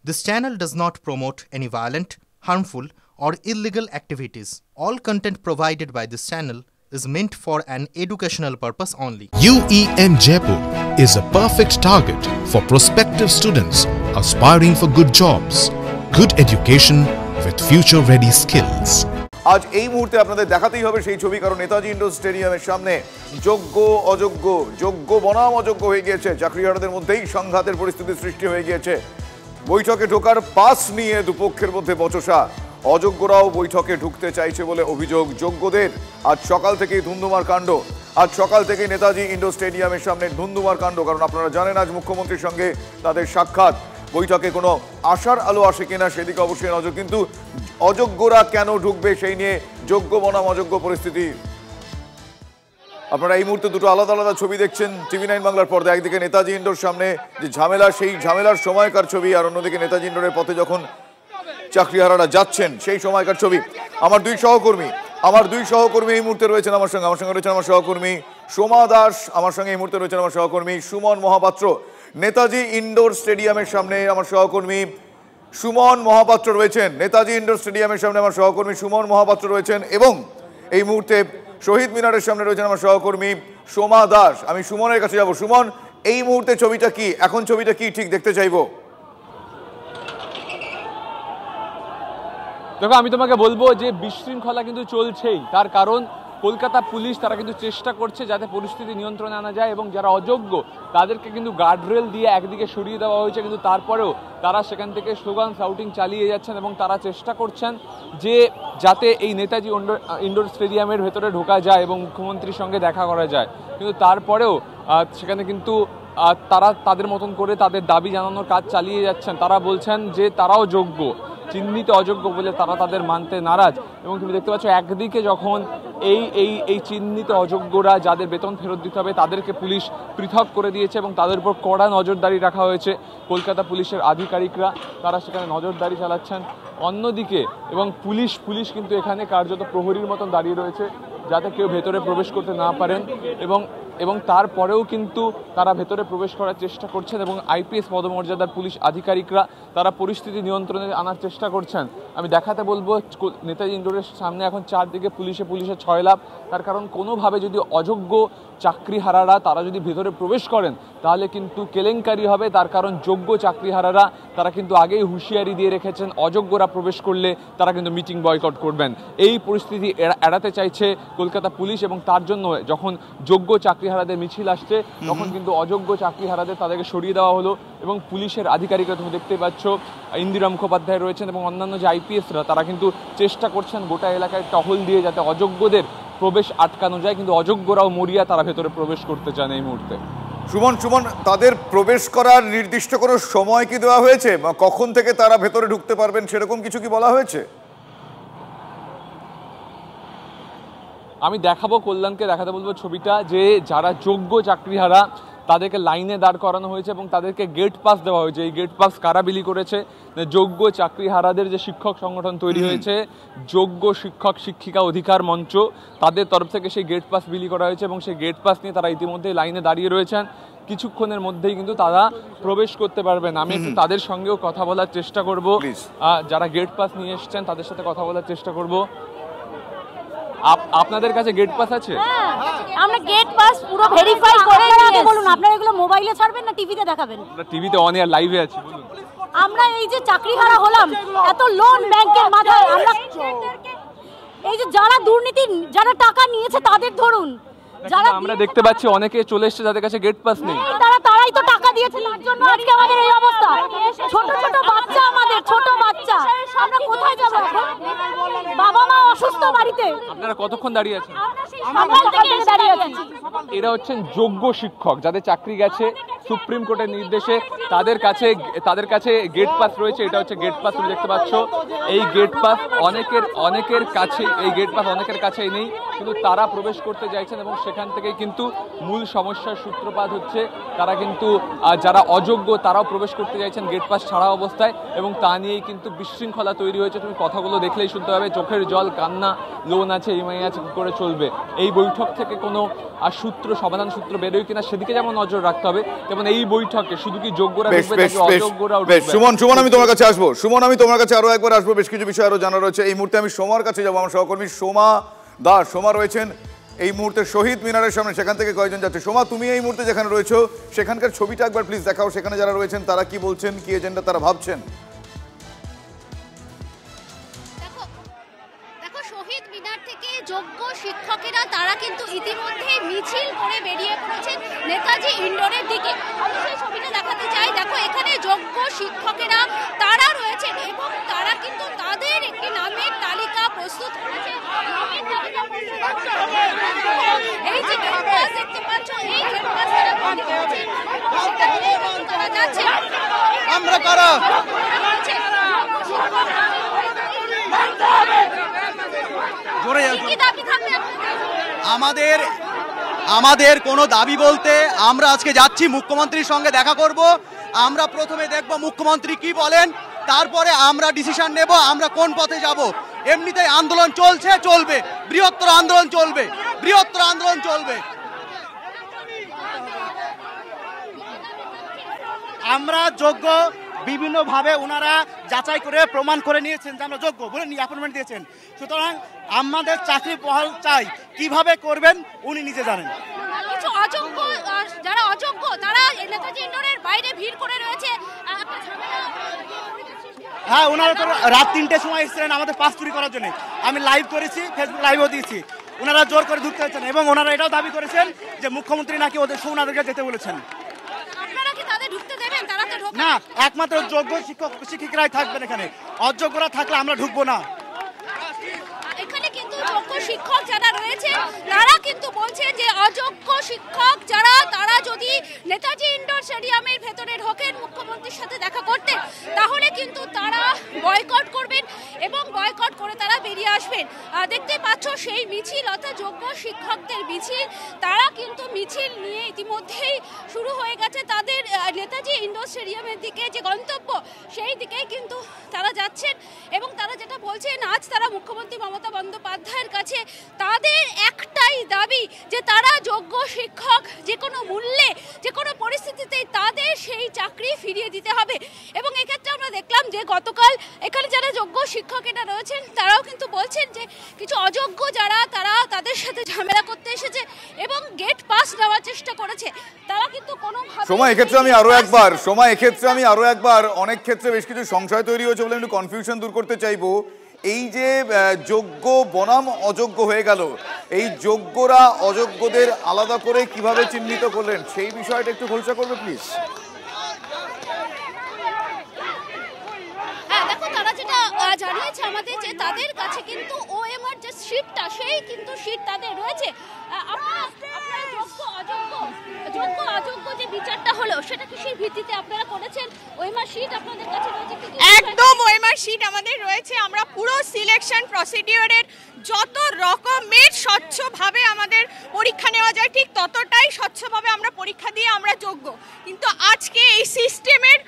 This channel does not promote any violent, harmful, or illegal activities. All content provided by this channel is meant for an educational purpose only. UEN Jaipur is a perfect target for prospective students aspiring for good jobs, good education with future-ready skills. আজ এই মুহূর্তে আপনাদের দেখাতেই হবে সেই ছবি, কারণ Netaji indoor স্টেডিয়ামের সামনে যোগ্য অযোগ্য, যোগ্য বনাম অযোগ্য হয়ে গিয়েছে। চাকরিহারাদের মধ্যেই সংঘাতের পরিস্থিতি সৃষ্টি হয়ে গিয়েছে। বৈঠকে ঢোকার পাস নিয়ে দুপক্ষের মধ্যে বচসা। অযোগ্যরাও বৈঠকে ঢুকতে চাইছে বলে অভিযোগ যোগ্যদের। আজ সকাল থেকেই ধুন্ধুমার কাণ্ড। আজ সকাল থেকেই নেতাজি ইন্ডোর স্টেডিয়ামের সামনে ধুন্ধুমার কাণ্ড, কারণ আপনারা জানেন আজ মুখ্যমন্ত্রীর সঙ্গে তাদের সাক্ষাৎ। বৈঠকে কোনো আশার আলো আসে কিনা সেদিকে অবশ্যই নজর, কিন্তু অযোগ্যরা কেন ঢুকবে সেই নিয়ে যোগ্য বনাম অযোগ্য পরিস্থিতি। আপনারা এই মুহূর্তে দুটো আলাদা আলাদা ছবি দেখছেন TV9 বাংলার পর্দা। একদিকে নেতাজি ইন্ডোর সামনে যে ঝামেলা, সেই ঝামেলার সময়কার ছবি, আর অন্যদিকে নেতাজি ইন্ডোরের পথে যখন চাকরিহারারা যাচ্ছেন সেই সময়কার ছবি। আমার দুই সহকর্মী এই মুহূর্তে রয়েছেন আমার সঙ্গে রয়েছেন আমার সহকর্মী সোমা দাস, আমার সঙ্গে এই মুহূর্তে রয়েছেন আমার সহকর্মী সুমন মহাপাত্র। নেতাজি ইন্ডোর স্টেডিয়ামের সামনে আমার সহকর্মী সুমন মহাপাত্র রয়েছেন। নেতাজি ইন্ডোর স্টেডিয়ামের সামনে আমার সহকর্মী সুমন মহাপাত্র রয়েছেন, এবং এই মুহূর্তে শহীদ মিনারের সামনে রয়েছেন আমার সহকর্মী সোমা দাস। আমি সুমনের কাছে যাব। সুমন, এই মুহূর্তে ছবিটা কি, এখন ছবিটা কি ঠিক দেখতে চাইবো? দেখো, আমি তোমাকে বলবো যে বিশৃঙ্খলা কিন্তু চলছেই। তার কারণ কলকাতা পুলিশ তারা কিন্তু চেষ্টা করছে যাতে পরিস্থিতি নিয়ন্ত্রণে আনা যায়, এবং যারা অযোগ্য তাদেরকে কিন্তু গার্ডরেল দিয়ে একদিকে সরিয়ে দেওয়া হয়েছে, কিন্তু তারপরেও তারা সেখান থেকে স্লোগান শাউটিং চালিয়ে যাচ্ছেন এবং তারা চেষ্টা করছেন যে যাতে এই নেতাজি ইন্ডোর স্টেডিয়ামের ভেতরে ঢোকা যায় এবং মুখ্যমন্ত্রীর সঙ্গে দেখা করা যায়। কিন্তু তারপরেও সেখানে কিন্তু তারা তাদের মতন করে তাদের দাবি জানানোর কাজ চালিয়ে যাচ্ছেন। তারা বলছেন যে তারাও যোগ্য, চিহ্নিত অযোগ্য বলে তারা তাদের মানতে নারাজ। এবং তুমি দেখতে পাচ্ছ একদিকে যখন এই চিহ্নিত অযোগ্যরা যাদের বেতন ফেরত দিতে হবে তাদেরকে পুলিশ পৃথক করে দিয়েছে এবং তাদের উপর কড়া নজরদারি রাখা হয়েছে। কলকাতা পুলিশের আধিকারিকরা তারা সেখানে নজরদারি চালাচ্ছেন। অন্যদিকে এবং পুলিশ কিন্তু এখানে কার্যত প্রহরীর মতন দাঁড়িয়ে রয়েছে যাতে কেউ ভেতরে প্রবেশ করতে না পারেন, এবং তারপরেও কিন্তু তারা ভেতরে প্রবেশ করার চেষ্টা করছেন, এবং IPS পদমর্যাদার পুলিশ আধিকারিকরা তারা পরিস্থিতি নিয়ন্ত্রণে আনার চেষ্টা করছেন। আমি দেখাতে বলবো নেতাজি ইন্ডোরের সামনে এখন চারদিকে পুলিশের ছয়লাভ। তার কারণ কোনোভাবে যদি অযোগ্য চাকরিহারারা তারা যদি ভেতরে প্রবেশ করেন তাহলে কিন্তু কেলেঙ্কারি হবে। তার কারণ যোগ্য চাকরিহারারা তারা কিন্তু আগেই হুঁশিয়ারি দিয়ে রেখেছেন অযোগ্যরা প্রবেশ করলে তারা কিন্তু মিটিং বয়কট করবেন। এই পরিস্থিতি এড়াতে চাইছে কলকাতা পুলিশ, এবং তার জন্য যখন যোগ্য চাকরিহারাদের মিছিল আসছে তখন কিন্তু অযোগ্য চাকরিহারাদের তাদেরকে সরিয়ে দেওয়া হলো। এবং পুলিশের আধিকারিকরা তুমি দেখতে পাচ্ছ ইন্দিরা মুখোপাধ্যায় রয়েছেন এবং অন্যান্য যে IPSরা তারা কিন্তু চেষ্টা করছেন গোটা এলাকায় টহল দিয়ে যাতে অযোগ্যদের প্রবেশ আটকানো যায়, কিন্তু অযোগ্যরাও মরিয়া তারা ভেতরে প্রবেশ করতে চান এই মুহূর্তে। সুমন, তাদের প্রবেশ করার নির্দিষ্ট কোনো সময় কি দেওয়া হয়েছে, বা কখন থেকে তারা ভেতরে ঢুকতে পারবেন সেরকম কিছু কি বলা হয়েছে? আমি কল্যাণকে দেখাতে বলবো ছবিটা, যে যারা যোগ্য চাকরিহারা তাদেরকে লাইনে দাঁড় করানো হয়েছে এবং তাদেরকে গেট পাস দেওয়া হয়েছে। এই গেট পাস কারা বিলি করেছে? যোগ্য চাকরিহারাদের যে শিক্ষক সংগঠন তৈরি হয়েছে, যোগ্য শিক্ষক শিক্ষিকা অধিকার মঞ্চ, তাদের তরফ থেকে সেই গেট পাস বিলি করা হয়েছে, এবং সেই গেট পাস নিয়ে তারা ইতিমধ্যে লাইনে দাঁড়িয়ে রয়েছেন। কিছুক্ষণের মধ্যেই কিন্তু তারা প্রবেশ করতে পারবেন। আমি একটু তাদের সঙ্গেও কথা বলার চেষ্টা করব, যারা গেট পাস নিয়ে এসছেন তাদের সাথে কথা বলার চেষ্টা করব। আপনাদের কাছে গেট পাস আছে? আমরা গেট পাস পুরো ভেরিফাই করে আগে বলুন, আপনারা এগুলো মোবাইলে ছাড়বেন না টিভিতে দেখাবেন? আমরা টিভিতে অন এয়ার লাইভে আছি। বলুন। আমরা এই যে চাকরিহারা হলাম, এত লোন ব্যাংকের মাথায়, আমরা এই যে যারা দুর্নীতি, যারা টাকা নিয়েছে তাদের ধরুন, যারা আমরা দেখতে পাচ্ছি অনেকে চলে এসেছে যাদের কাছে গেট পাস নেই। তারাই তো টাকা দিয়েছে, তার জন্য আজকে আমাদের এই অবস্থা। ছোট বাচ্চা, আমাদের ছোট বাচ্চা, আমরা কোথায় যাব এখন? বাবা মা অসুস্থ বাড়িতে। আপনারা কতক্ষণ দাঁড়িয়ে আছেন? সকাল থেকে দাঁড়িয়ে আছি। এরা হচ্ছেন যোগ্য শিক্ষক যাদের চাকরি গেছে সুপ্রিম কোর্টের নির্দেশে, তাদের কাছে গেট পাস রয়েছে। এটা হচ্ছে গেট পাস, তুমি দেখতে পাচ্ছ। এই গেট পাস অনেকের কাছেই নেই, কিন্তু তারা প্রবেশ করতে চাইছেন, এবং সেখান থেকে কিন্তু মূল সমস্যার সূত্রপাত হচ্ছে। তারা কিন্তু যারা অযোগ্য তারাও প্রবেশ করতে চাইছেন গেট পাস ছাড়া অবস্থায়, এবং তা নিয়েই কিন্তু বিশৃঙ্খলা তৈরি হয়েছে। তুমি কথাগুলো দেখলেই শুনতে পাবে, চোখের জল, কান্না, লোন আছে, EMI আছে, কি করে চলবে। এই বৈঠক থেকে কোনো সমাধান সূত্র বেরোয় কিনা সেদিকে যেমন নজর রাখতে হবে, তেমন এই বৈঠকে শুধু কি যোগ্যরা ঢুকবে নাকি অযোগ্যরাও ঢুকবে? সুমন আমি তোমার কাছে আসবো। সুমন আমি তোমার কাছে আরো একবার আসবো, বেশ কিছু বিষয় আরো জানা রয়েছে। এই মুহূর্তে আমি সোমার কাছে যাবো, আমার সহকর্মী সোমা দাস। সোমা রয়েছেন এই মুহূর্তে শহীদ মিনারের সামনে, সেখান থেকে কয়েকজন যাচ্ছে। সোমা, তুমি এই মুহূর্তে যেখানে রয়েছো সেখানকার ছবিটা একবার প্লিজ দেখাও, সেখানে যারা রয়েছেন তারা কি বলছেন, কি এজেন্ডা তারা ভাবছেন। শহীদ মিনার থেকে যোগ্য শিক্ষকেরা তারা কিন্তু ইতিমধ্যে মিছিল করে বেরিয়ে পড়েছেন নেতাজি ইন্ডোরের দিকে। আমি সেই ছবিটা দেখাতে চাই। দেখো, এখানে যোগ্য শিক্ষকেরা তারা রয়েছেন এবং তারা কিন্তু তাদের একটি নামের তালিকা প্রস্তুত করেছে। এই যে ক্যাম্পাস দেখতে পাচ্ছ, এই ক্যাম্পাস তারা যাচ্ছে। আমরা কারা? আমাদের কোনো দাবি বলতে আমরা আজকে যাচ্ছি মুখ্যমন্ত্রীর সঙ্গে দেখা করব। আমরা প্রথমে দেখব মুখ্যমন্ত্রী কি বলেন, তারপরে আমরা ডিসিশন নেব আমরা কোন পথে যাব। এমনিতেই আন্দোলন চলবে, বৃহত্তর আন্দোলন চলবে। আমরা যোগ্য, বিভিন্নভাবে ওনারা যাচাই করে প্রমাণ করে নিয়েছেন যে আমরা যোগ্য বলে অ্যাপয়েন্টমেন্ট দিয়েছেন। সুতরাং আমাদের চাকরি বহাল চাই, কিভাবে করবেন উনি নিজে জানেন। কিছু অযোগ্য, যারা অযোগ্য তারা নেতাজি ইন্ডোরের বাইরে ভিড় করে রয়েছে। হ্যাঁ, ওনারা তো রাত 3টের সময় এসেছিলেন আমাদের পাস চুরি করার জন্য। আমি লাইভ করেছি, ফেসবুক লাইভও দিয়েছি। ওনারা জোর করে ঢুকতে হয়েছেন এবং ওনারা এটাও দাবি করেছেন যে মুখ্যমন্ত্রী নাকি ওনাদেরকে যেতে বলেছেন। না, একমাত্র যোগ্য শিক্ষকরাই থাকবেন এখানে, অযোগ্যরা থাকলে আমরা ঢুকবো না। এখানে কিন্তু যোগ্য শিক্ষক যারা রয়েছে তারা কিন্তু বলছে যে অযোগ্য শিক্ষক যারা তারা যদি নেতাজি ইন্ডোর স্টেডিয়ামের ভেতরে ঢোকেন মুখ্যমন্ত্রীর সাথে দেখা করতে, তাহলে কিন্তু তারা বয়কট করবেন এবং বয়কট করে তারা বেরিয়ে আসবেন। দেখতে পাচ্ছ সেই মিছিল, অর্থাৎ যোগ্য শিক্ষকদের মিছিল, তারা কিন্তু মিছিল নিয়ে ইতিমধ্যেই শুরু হয়ে গেছে তাদের নেতাজি ইন্ডোর স্টেডিয়ামের দিকে যে গন্তব্য সেই দিকেই কিন্তু তারা যাচ্ছেন এবং তারা যেটা বলছেন আজ তারা মুখ্যমন্ত্রী মমতা বন্দ্যোপাধ্যায়ের কাছে তাদের একটাই দাবি যে তারা যোগ্য শিক্ষক যে কোনো মূল্যে যে কোনো পরিস্থিতিতেই তাদের সেই চাকরি ফিরিয়ে দিতে হবে। এবং এক্ষেত্রে আমরা দেখলাম যে গতকাল এখানে যারা যোগ্য শিক্ষকেরা রয়েছেন তারাও কিন্তু বলছেন যে কিছু অযোগ্য যারা তারা তাদের সাথে ঝামেলা করতে এসেছে এবং গেট পাস নেওয়ার চেষ্টা করেছে, তারা কিন্তু কোনোভাবে এক্ষেত্রে আমি আরো একবার অনেক ক্ষেত্রে বেশ কিছু সংশয় তৈরি হয়েছে বলে একটু কনফিউশন দূর করতে চাইবো। এই যে যোগ্য বনাম অযোগ্য হয়ে গেল, এই যোগ্যরা অযোগ্যদের আলাদা করে কিভাবে চিহ্নিত করলেন সেই বিষয়টা একটু খোলসা করবে প্লিজ। দেখো, তারা যেটা জানিয়েছে আমাদের যে তাদের কাছে কিন্তু ওএমআর যে শীটটা সেই কিন্তু শীট তাদের রয়েছে। আপনারা যোগ্য অযোগ্য যে বিচারটা হলো সেটা কিসের ভিত্তিতে আপনারা করেছেন? ওএমআর শীট আপনাদের কাছে রয়েছে? একদম ওএমআর শীট আমাদের রয়েছে। আমরা পুরো সিলেকশন প্রসিডিওরের যত রকমের স্বচ্ছভাবে আমাদের পরীক্ষা নেওয়া যায় ঠিক ততটাই স্বচ্ছভাবে আমরা পরীক্ষা দিয়ে আমরা যোগ্য। কিন্তু আজকে এই সিস্টেমের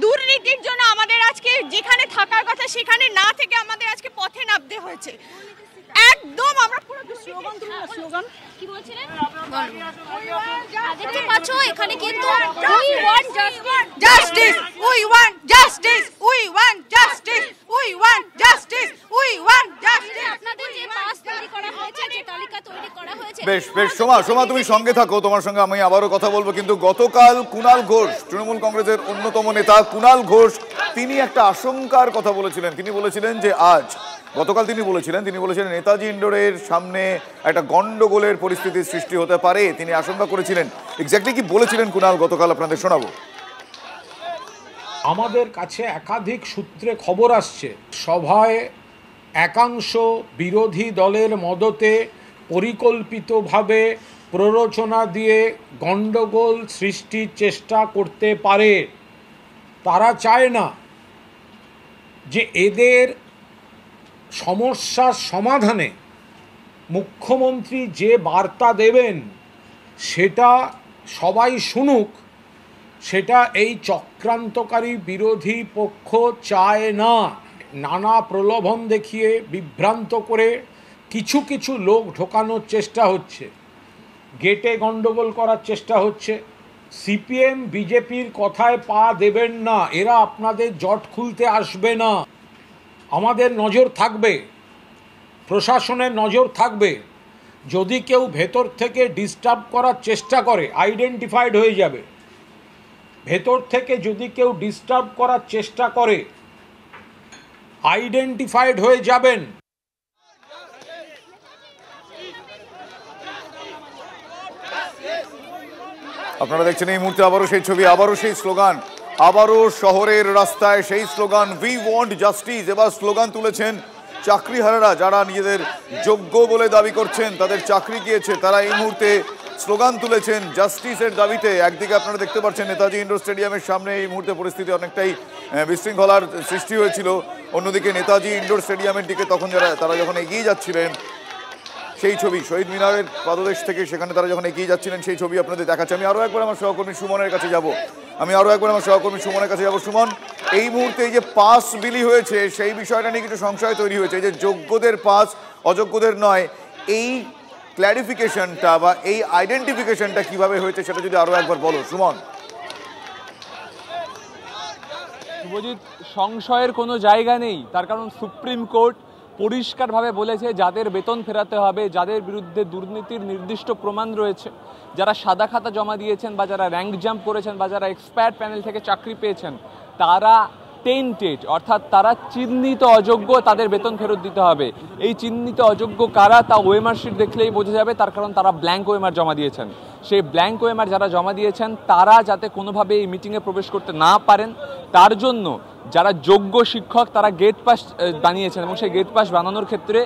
দুর্নীতির জন্য আমাদের আজকে যেখানে থাকার কথা সেখানে না থেকে আমাদের আজকে পথে নামতে হয়েছে। একদম আমরা পুরো স্লোগান কি বলছিলেন? দেখতে পাচ্ছ এখানে কিন্তু we want justice, we want justice, we want justice, we want justice, we want justice. আপনাদের যে পাস তৈরি করা হয়েছে, যে তালিকা তৈরি করা হয়েছে, বেশ সোমা তুমি সঙ্গে থাকো, তোমার সঙ্গে আমি আবারও কথা বলবো। কিন্তু গতকাল কুণাল ঘোষ, তৃণমূল কংগ্রেসের অন্যতম নেতা কুণাল ঘোষ, তিনি একটা আশঙ্কার কথা বলেছিলেন। তিনি বলেছিলেন যে গতকাল তিনি বলেছিলেন নেতাজি ইন্ডোরের সামনে একটা গন্ডগোলের পরিস্থিতির সৃষ্টি হতে পারে, তিনি আশঙ্কা করেছিলেন। এক্স্যাক্টলি কি বলেছিলেন কুণাল গতকাল আপনাদের শোনাবো। আমাদের কাছে একাধিক সূত্রে খবর আসছে সভায় একাংশ বিরোধী দলের মদতে পরিকল্পিতভাবে প্ররোচনা দিয়ে গন্ডগোল সৃষ্টির চেষ্টা করতে পারে। তারা চায় না যে এদের সমস্যার সমাধানে মুখ্যমন্ত্রী যে বার্তা দেবেন সেটা সবাই শুনুক, সেটা এই চক্রান্তকারী বিরোধী পক্ষ চায় না। নানা প্রলোভন দেখিয়ে বিভ্রান্ত করে কিছু কিছু লোক ঢোকানোর চেষ্টা হচ্ছে, গেটে গন্ডগোল করার চেষ্টা হচ্ছে, সিপিএম বিজেপির কথায় পা দেবেন না, এরা আপনাদের জট খুলতে আসবে না। আমাদের নজর থাকবে, প্রশাসনের নজর থাকবে। যদি কেউ ভেতর থেকে ডিস্টার্ব করার চেষ্টা করে আইডেন্টিফাইড হয়ে যাবে। ভেতর থেকে যদি কেউ ডিস্টার্ব করার চেষ্টা করে আইডেন্টিফাইড হয়ে যাবেন। আপনারা দেখছেন এই মুহূর্তে আবারও সেই ছবি, আবারও সেই স্লোগান, আবারও শহরের রাস্তায় সেই স্লোগান, উই ওয়ান্ট জাস্টিস। এবার স্লোগান তুলেছেন চাকরিহারারা, যারা নিজেদের যোগ্য বলে দাবি করছেন, তাদের চাকরি গিয়েছে, তারা এই মুহূর্তে স্লোগান তুলেছেন জাস্টিসের দাবিতে। একদিকে আপনারা দেখতে পাচ্ছেন নেতাজি ইন্ডোর স্টেডিয়ামের সামনে এই মুহূর্তে পরিস্থিতি অনেকটাই বিশৃঙ্খলার সৃষ্টি হয়েছিল। অন্যদিকে নেতাজি ইন্ডোর স্টেডিয়ামের দিকে তখন তারা যখন এগিয়ে যাচ্ছিলেন, সেই ছবি শহীদ মিনারের পাদদেশ থেকে সেখানে তারা যখন এগিয়ে যাচ্ছিলেন সেই ছবি আপনাদের দেখাচ্ছে। আমি আরও একবার আমার সহকর্মী সুমনের কাছে যাব। সুমন, এই মুহূর্তে এই যে পাস বিলি হয়েছে সেই বিষয়টা নিয়ে কিছু সংশয় তৈরি হয়েছে, যে যোগ্যদের পাস অযোগ্যদের নয়, এই ক্ল্যারিফিকেশনটা বা এই আইডেন্টিফিকেশনটা কিভাবে হয়েছে সেটা যদি আরও একবার বলো সুমন। শুভজিৎ, সংশয়ের কোনো জায়গা নেই, তার কারণ সুপ্রিম কোর্ট পরিষ্কারভাবে বলেছে যাদের বেতন ফেরাতে হবে, যাদের বিরুদ্ধে দুর্নীতির নির্দিষ্ট প্রমাণ রয়েছে, যারা সাদা খাতা জমা দিয়েছেন বা যারা র্যাঙ্ক জাম্প করেছেন বা যারা এক্সপায়ার্ড প্যানেল থেকে চাকরি পেয়েছেন, তারা টেন্টেড অর্থাৎ তারা চিহ্নিত অযোগ্য, তাদের বেতন ফেরত দিতে হবে। এই চিহ্নিত অযোগ্য কারা তা ওএমআর শিট দেখলেই বোঝা যাবে, তার কারণ তারা ব্ল্যাঙ্ক ওএমআর জমা দিয়েছেন। সেই ব্ল্যাঙ্ক ওএমআর যারা জমা দিয়েছেন তারা যাতে কোনোভাবে এই মিটিংয়ে প্রবেশ করতে না পারেন, তার জন্য যারা যোগ্য শিক্ষক তারা গেট পাস বানিয়েছেন, এবং সেই গেট পাস বানানোর ক্ষেত্রে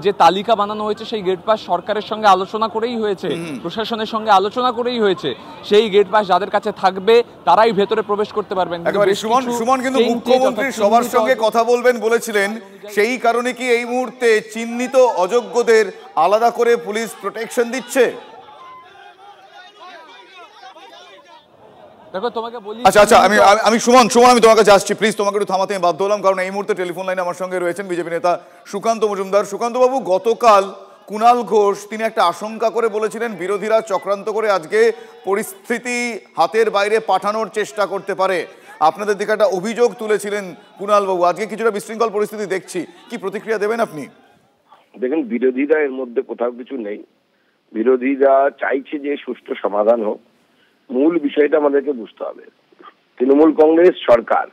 যে তালিকা বানানো হয়েছে সেই গেট পাস সরকারের সঙ্গে আলোচনা করেই হয়েছে, প্রশাসনের সঙ্গে আলোচনা করেই হয়েছে। সেই গেট পাস যাদের কাছে থাকবে তারাই ভেতরে প্রবেশ করতে পারবেন। সুমন, কিন্তু মুখ্যমন্ত্রী সবার সঙ্গে কথা বলবেন বলেছিলেন, সেই কারণে কি এই মুহূর্তে চিহ্নিত অযোগ্যদের আলাদা করে পুলিশ প্রোটেকশন দিচ্ছে? দেখো তোমাকে বলি, আচ্ছা আমি সুমন আমি তোমার কাছে আসছি, প্লিজ তোমাকে একটু থামাতে আমি বাধ্য হলাম, কারণ এই মুহূর্তে টেলিফোন লাইনে আমার সঙ্গে রয়েছেন বিজেপি নেতা সুকান্ত মজুমদার। সুকান্ত বাবু, গতকাল কুণাল ঘোষ তিনি একটা আশঙ্কা করে বলেছিলেন বিরোধীরা চক্রান্ত করে আজকে পরিস্থিতি হাতের বাইরে পাঠানোর চেষ্টা করতে পারে। আপনাদের দিকে একটা অভিযোগ তুলেছিলেন কুণাল বাবু। আজকে কিছুটা বিশৃঙ্খল পরিস্থিতি দেখছি, কি প্রতিক্রিয়া দেবেন আপনি? দেখেন, বিরোধীরা এর মধ্যে কোথাও কিছু নেই। বিরোধীরা চাইছে যে সুষ্ঠু সমাধান হোক। মূল বিষয়টা আমাদেরকে বুঝতে হবে, তৃণমূল কংগ্রেস সরকার,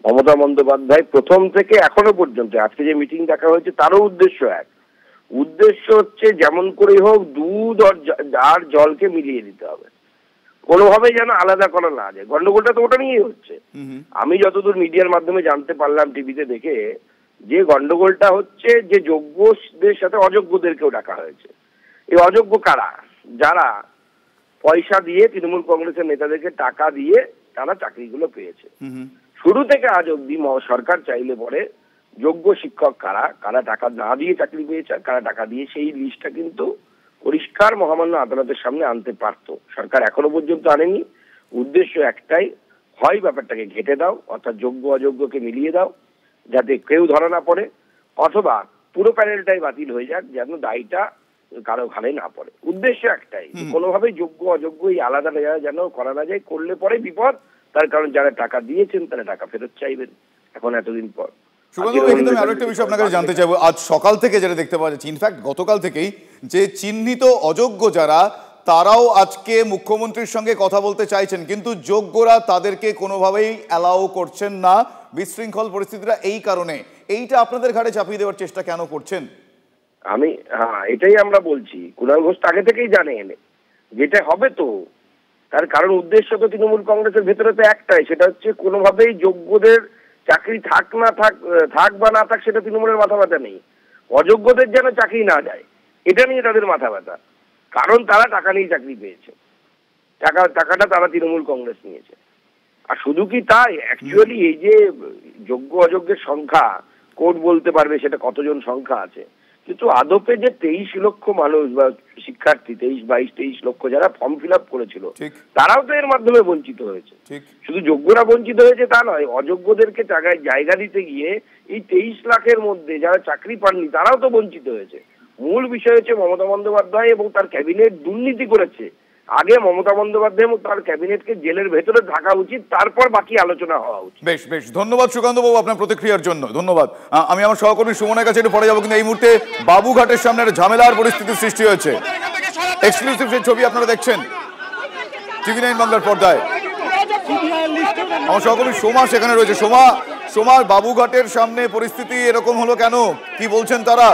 মমতা বন্দ্যোপাধ্যায় প্রথম থেকে এখনো পর্যন্ত, আজকে যে মিটিং দেখা হয়েছে তারও উদ্দেশ্য এক, উদ্দেশ্য হচ্ছে যেমন করেই হোক দুধ আর জলকে মিলিয়ে দিতে হবে, কোনোভাবে যেন আলাদা করা না যায়। গন্ডগোলটা তো ওটা নিয়েই হচ্ছে। আমি যতদূর মিডিয়ার মাধ্যমে জানতে পারলাম, টিভিতে দেখে, যে গন্ডগোলটা হচ্ছে যে যোগ্যদের সাথে অযোগ্যদেরকেও ডাকা হয়েছে। এই অযোগ্য কারা? যারা পয়সা দিয়ে তৃণমূল কংগ্রেসের নেতাদেরকে টাকা দিয়ে তারা চাকরিগুলো পেয়েছে। শুরু থেকে আজ অব্দি সরকার চাইলে পরে যোগ্য শিক্ষক কারা, কারা টাকা না দিয়ে চাকরি পেয়েছে, কারা টাকা দিয়ে, সেই লিস্টটা কিন্তু পরিষ্কার মহামান্য আদালতের সামনে আনতে পারতো। সরকার এখনো পর্যন্ত আনেনি। উদ্দেশ্য একটাই, হয় ব্যাপারটাকে ঘেটে দাও, অর্থাৎ যোগ্য অযোগ্যকে মিলিয়ে দাও যাতে কেউ ধরা না পড়ে, অথবা পুরো প্যানেলটাই বাতিল হয়ে যাক যেন দায়টা কারো ঘাড়ে না পড়ে। উদ্দেশ্য একটাই, কোনোভাবেই যোগ্য অযোগ্য এই আলাদা যেন করা না যায়। করলে পরে বিপদ, তার কারণ যারা টাকা দিয়েছেন তারা টাকা ফেরত চাইবেন এখন এতদিন পর। আরো একটা বিষয় আপনার কাছে জানতে চাইবো, আজ সকাল থেকে যেটা দেখতে পাওয়া যাচ্ছে, ইনফ্যাক্ট গতকাল থেকেই, যে চিহ্নিত অযোগ্য যারা তারাও আজকে মুখ্যমন্ত্রীর সঙ্গে কথা বলতে চাইছেন, কিন্তু যোগ্যরা তাদেরকে কোনোভাবেই অ্যালাউ করছেন না। বিশৃঙ্খল পরিস্থিতিটা এই কারণে, এইটা আপনাদের ঘাড়ে চাপিয়ে দেওয়ার চেষ্টা কেন করছেন? এটাই আমরা বলছি, কুণাল ঘোষ আগে থেকেই জানেন যেটা হবে। তো তার কারণ উদ্দেশ্য তো তৃণমূল কংগ্রেসের ভেতরে তো একটাই, সেটা হচ্ছে কোনোভাবেই যোগ্যদের চাকরি থাক বা না থাক সেটা তৃণমূলের মাথা ব্যথা নেই, অযোগ্যদের যেন চাকরি না যায় এটা নিয়ে তাদের মাথা ব্যথা। কারণ তারা টাকা নিয়ে চাকরি পেয়েছে, টাকাটা তারা তৃণমূল কংগ্রেস নিয়েছে। আর শুধু কি তাই, অ্যাকচুয়ালি এই যে যোগ্য অযোগ্যের সংখ্যা কোর্ট বলতে পারবে সেটা কতজন সংখ্যা আছে, কিন্তু আদপে যে 23 লক্ষ মানুষ বা শিক্ষার্থী, 23 লক্ষ যারা ফর্ম ফিল আপ করেছিল, তারাও তো এর মাধ্যমে বঞ্চিত হয়েছে। শুধু যোগ্যরা বঞ্চিত হয়েছে তা নয়, অযোগ্যদেরকে জায়গা দিতে গিয়ে এই 23 লাখের মধ্যে যারা চাকরি পাননি তারাও তো বঞ্চিত হয়েছে। মূল বিষয় হচ্ছে মমতা বন্দ্যোপাধ্যায় এবং তার ক্যাবিনেট দুর্নীতি করেছে, আগে মমতা বন্দ্যোপাধ্যায় এবং তার ক্যাবিনেটকে জেলের ভেতরে থাকা উচিত, তারপর বাকি আলোচনা হওয়া উচিত। বেশ বেশ, ধন্যবাদ সুকান্ত বাবু আপনার প্রতিক্রিয়ার জন্য, ধন্যবাদ। আমি আমার সহকর্মী সুমনের কাছে একটু পরে যাবো, কিন্তু এই মুহূর্তে বাবুঘাটের সামনে একটা ঝামেলার পরিস্থিতির সৃষ্টি হয়েছে। এক্সক্লুসিভ সেই ছবি আপনারা দেখছেন TV9 বাংলার পর্দায়। আমার সহকর্মী সোমা সেখানে রয়েছে। সোমা, বাবুঘাটের সামনে পরিস্থিতি এরকম হলো কেন, কি বলছেন তারা?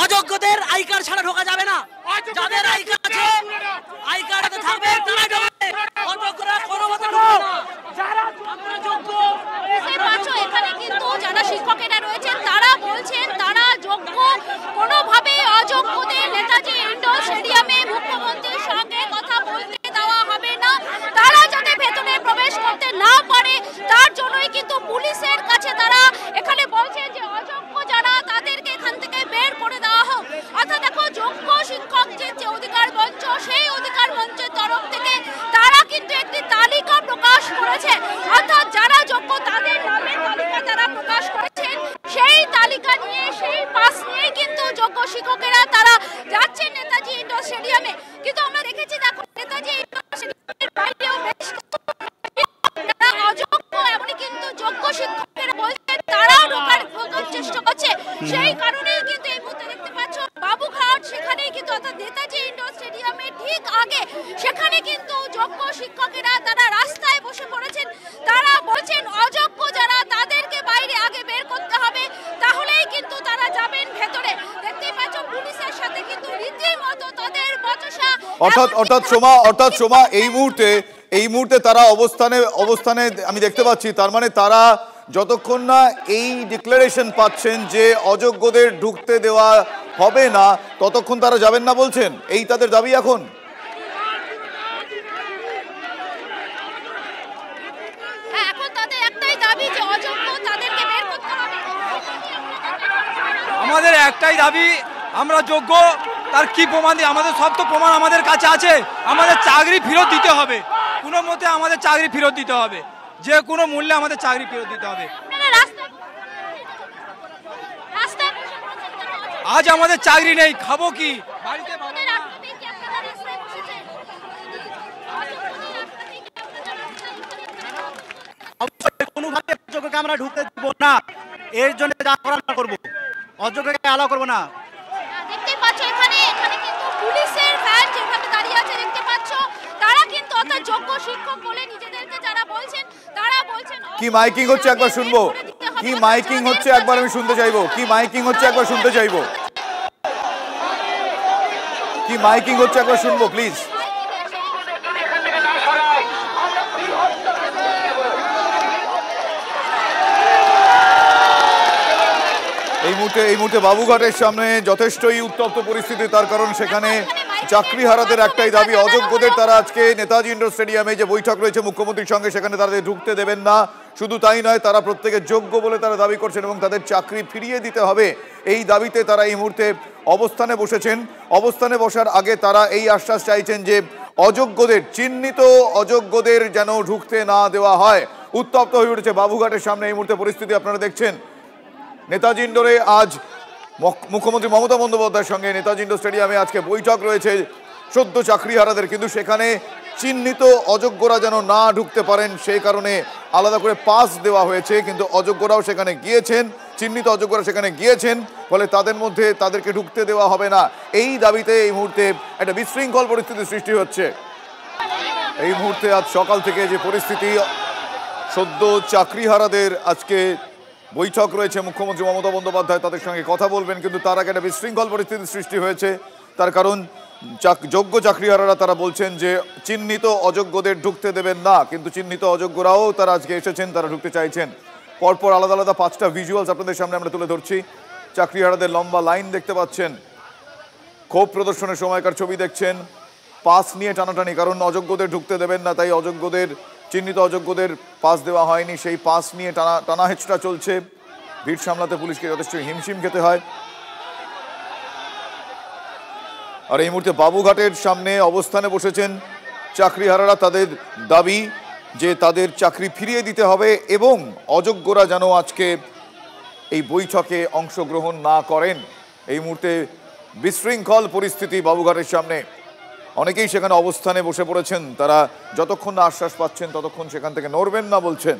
অযোগ্যদের আই কার্ড ছাড়া ঢোকা যাবে না। যাদের আই কার্ড আছে, আই কার্ডে থাকবে তারাই ঢোকে, অযোগ্যরা কোনো মতে ঢোকে না। যারা যোগ্য, এখানে কিন্তু যারা শিক্ষকেরা রয়েছেন তারা বলছেন তারা যোগ্য, কোনোভাবে অযোগ্যদের নেতাজি ইন্ডোর স্টেডিয়ামে মুখ্যমন্ত্রীর সঙ্গে কথা বলতে দেওয়া হবে না। তারা যাতে ভেতরে প্রবেশ করতে না পারে তার জন্যই কিন্তু পুলিশের কাছে তারা এখানে বলছেন যে অযোগ্য যারা তাদেরকে এখান থেকে বের করে দেওয়া হোক। অর্থাৎ দেখো, যোগ্য শিক্ষক যে অধিকার মঞ্চ, সেই অধিকার মঞ্চের তরফ থেকে তারা কিন্তু একটি তালিকা প্রকাশ করেছে। অর্থাৎ যারা যোগ্য তাদের নামের তালিকা তারা প্রকাশ করেছেন। সেই তালিকা নিয়ে, সেই পাস নিয়ে কিন্তু যোগ্য শিক্ষকেরা তারা যাচ্ছেন নেতাজি ইন্ডোর স্টেডিয়ামে। কিন্তু আমরা দেখেছি, দেখো, নেতাজি ইন্ডোর স্টেডিয়ামের বাইরেও বেশ যারা অযোগ্য এমনই কিন্তু যোগ্য শিক্ষকেরা বলছেন তারাও ঢোকার চেষ্টা করছে। সেই কারণেই কিন্তু এই মুহূর্তে দেখতে পাচ্ছ বাবুঘাট, সেখানেই কিন্তু অর্থাৎ নেতাজি ইন্ডোর স্টেডিয়ামের ঠিক আগে সেখানে কিন্তু যোগ্য শিক্ষকেরা তারা রাস্তায় বসে পড়েছেন। তারা বলছেন অযোগ্য যারা তাদেরকে বাইরে আগে বের করতে হবে, তাহলেই কিন্তু তারা যাবেন ভেতরে। দেখতেই পাচ্ছ পুলিশের সাথে কিন্তু রীতিমতো তাদের বচসা। অর্থাৎ সোমা এই মুহূর্তে তারা অবস্থানে আমি দেখতে পাচ্ছি, তার মানে তারা যতক্ষণ না এই ডিক্লারেশন পাচ্ছেন যে অযোগ্যদের ঢুকতে দেওয়া হবে না, ততক্ষণ তারা যাবেন না বলছেন, এই তাদের দাবি এখন। এখন তাদের একটাই দাবি যে অযোগ্য তাদেরকে বের করতে হবে। আমাদের একটাই দাবি, আমরা যোগ্য, তার কি প্রমাণ দিই? আমাদের সব তো প্রমাণ আমাদের কাছে আছে। আমাদের চাকরি ফেরত দিতে হবে, কোনো মতে আমাদের চাকরি ফেরত দিতে হবে, যে কোনো মূল্যে আমাদের চাকরি ফেরত দিতে হবে। আজ আমাদের চাকরি নেই, খাবো কি? বাড়িতে কোনোভাবে অযোগ্যকে আমরা ঢুকতে দেব না, এর জন্য যা করার করবো, অযোগ্যকে অ্যালাউ করবো না। দেখতে পাচ্ছ এখানে কিন্তু পুলিশের ভ্যান যেভাবে দাঁড়িয়ে আছে দেখতে পাচ্ছ, তারা কিন্তু অর্থাৎ যোগ্য শিক্ষক বলে নিজেদেরকে যারা বলছেন তারা বলছেন। কি মাইকিং হচ্ছে একবার শুনবো, কি মাইকিং হচ্ছে একবার আমি শুনতে চাইবো, কি মাইকিং হচ্ছে একবার শুনতে চাইবো, কি মাইকিং হচ্ছে একবার শুনবো প্লিজ। এই মুহূর্তে বাবুঘাটের সামনে যথেষ্টই উত্তপ্ত পরিস্থিতি, তার কারণ সেখানে চাকরিহারাদের একটাই দাবি, অযোগ্যদের তারা আজকে নেতাজি ইন্ডোর স্টেডিয়ামে যে বৈঠক রয়েছে মুখ্যমন্ত্রীর সঙ্গে, সেখানে তাদের ঢুকতে দেবেন না। শুধু তাই নয়, তারা প্রত্যেকে যোগ্য বলে তারা দাবি করছেন এবং তাদের চাকরি ফিরিয়ে দিতে হবে, এই দাবিতে তারা এই মুহূর্তে অবস্থানে বসেছেন। অবস্থানে বসার আগে তারা এই আশ্বাস চাইছেন যে অযোগ্যদের, চিহ্নিত অযোগ্যদের যেন ঢুকতে না দেওয়া হয়। উত্তপ্ত হয়ে উঠেছে বাবুঘাটের সামনে এই মুহূর্তে পরিস্থিতি আপনারা দেখছেন। নেতাজি ইন্ডোরে আজ মুখ্যমন্ত্রী মমতা বন্দ্যোপাধ্যায়ের সঙ্গে নেতাজি ইন্ডোর স্টেডিয়ামে আজকে বৈঠক রয়েছে সদ্য চাকরিহারাদের, কিন্তু সেখানে চিহ্নিত অযোগ্যরা যেন না ঢুকতে পারেন সেই কারণে আলাদা করে পাস দেওয়া হয়েছে, কিন্তু অযোগ্যরাও সেখানে গিয়েছেন, চিহ্নিত অযোগ্যরা সেখানে গিয়েছেন, ফলে তাদের মধ্যে তাদেরকে ঢুকতে দেওয়া হবে না। এই দাবিতে এই মুহূর্তে একটা বিশৃঙ্খল পরিস্থিতি সৃষ্টি হচ্ছে। এই মুহূর্তে আজ সকাল থেকে যে পরিস্থিতি, সদ্য চাকরিহারাদের আজকে বৈঠক রয়েছে, মুখ্যমন্ত্রী মমতা বন্দ্যোপাধ্যায় তাদের সঙ্গে কথা বলবেন, কিন্তু তার আগে একটা বিশৃঙ্খল পরিস্থিতির সৃষ্টি হয়েছে। তার কারণ যোগ্য চাকরিহারারা তারা বলছেন যে চিহ্নিত অযোগ্যদের ঢুকতে দেবেন না, কিন্তু চিহ্নিত অযোগ্যরাও তারা আজকে এসেছেন, তারা ঢুকতে চাইছেন। পরপর আলাদা আলাদা 5টা ভিজুয়ালস আপনাদের সামনে আমরা তুলে ধরছি। চাকরিহারাদের লম্বা লাইন দেখতে পাচ্ছেন, ক্ষোভ প্রদর্শনের সময়কার ছবি দেখছেন, পাস নিয়ে টানাটানি, কারণ অযোগ্যদের ঢুকতে দেবেন না, তাই অযোগ্যদের, চিহ্নিত অযোগ্যদের পাস দেওয়া হয়নি, সেই পাস নিয়ে টানা হেঁচড়া চলছে। ভিড় সামলাতে পুলিশকে যথেষ্ট হিমশিম খেতে হয়। আর এই মুহূর্তে বাবুঘাটের সামনে অবস্থানে বসেছেন চাকরিহারারা, তাদের দাবি যে তাদের চাকরি ফিরিয়ে দিতে হবে এবং অযোগ্যরা যেন আজকে এই বৈঠকে অংশগ্রহণ না করেন। এই মুহূর্তে বিশৃঙ্খল পরিস্থিতি বাবুঘাটের সামনে, অনেকেই সেখানে অবস্থানে বসে পড়েছেন। তারা যতক্ষণ না আশ্বাস পাচ্ছেন ততক্ষণ সেখান থেকে নড়বেন না বলছেন।